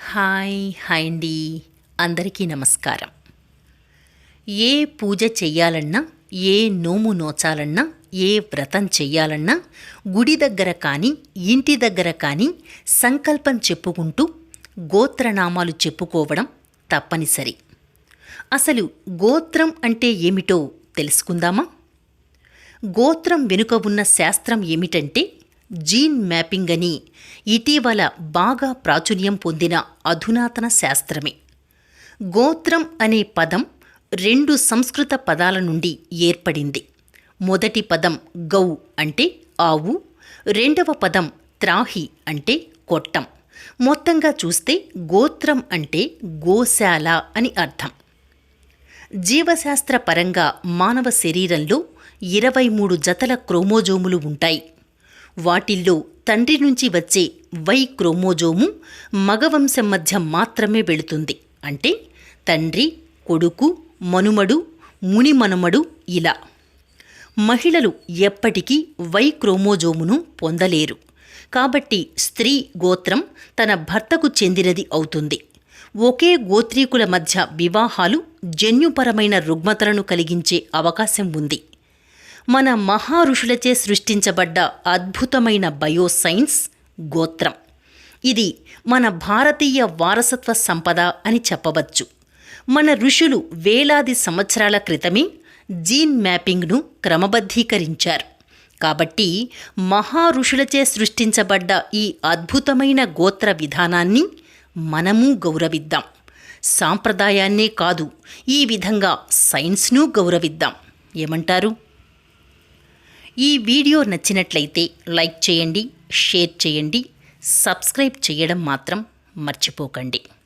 Hi అండి. అందరికీ నమస్కారం. ఏ పూజ చెయ్యాలన్నా, ఏ నోము నోచాలన్నా, ఏ వ్రతం చెయ్యాలన్నా గుడి దగ్గర కానీ, ఇంటి దగ్గర కానీ సంకల్పం చెప్పుకుంటూ గోత్రనామాలు చెప్పుకోవడం తప్పనిసరి. అసలు గోత్రం అంటే ఏమిటో తెలుసుకుందామా? గోత్రం వెనుక ఉన్న శాస్త్రం ఏమిటంటే జీన్ మ్యాపింగ్ అని ఇటీవల బాగా ప్రాచుర్యం పొందిన అధునాతన శాస్త్రమే. గోత్రం అనే పదం 2 సంస్కృత పదాల నుండి ఏర్పడింది. మొదటి పదం గౌ అంటే ఆవు, రెండవ పదం త్రాహి అంటే కొట్టం. మొత్తంగా చూస్తే గోత్రం అంటే గోశాల అని అర్థం. జీవశాస్త్ర పరంగా మానవ శరీరంలో 23 జతల క్రోమోజోములు ఉంటాయి. వాటిల్లో తండ్రి నుంచి వచ్చే వై క్రోమోజోము మగవంశం మధ్య మాత్రమే వెళుతుంది. అంటే తండ్రి, కొడుకు, మనుమడు, మునిమనుమడు ఇలా. మహిళలు ఎప్పటికీ వై క్రోమోజోమును పొందలేరు. కాబట్టి స్త్రీ గోత్రం తన భర్తకు చెందినది అవుతుంది. ఒకే గోత్రీకుల మధ్య వివాహాలు జన్యుపరమైన రుగ్మతలను కలిగించే అవకాశం ఉంది. మన మహారుషులచే సృష్టించబడ్డ అద్భుతమైన బయోసైన్స్ గోత్రం. ఇది మన భారతీయ వారసత్వ సంపద అని చెప్పవచ్చు. మన ఋషులు వేలాది సంవత్సరాల క్రితమే జీన్ మ్యాపింగ్ను క్రమబద్ధీకరించారు. కాబట్టి మహారుషులచే సృష్టించబడ్డ ఈ అద్భుతమైన గోత్ర విధానాన్ని మనము గౌరవిద్దాం. సాంప్రదాయాన్నే కాదు, ఈ విధంగా సైన్స్ను గౌరవిద్దాం. ఏమంటారు? ఈ వీడియో నచ్చినట్లయితే లైక్ చేయండి, షేర్ చేయండి, సబ్స్క్రైబ్ చేయడం మాత్రం మర్చిపోకండి.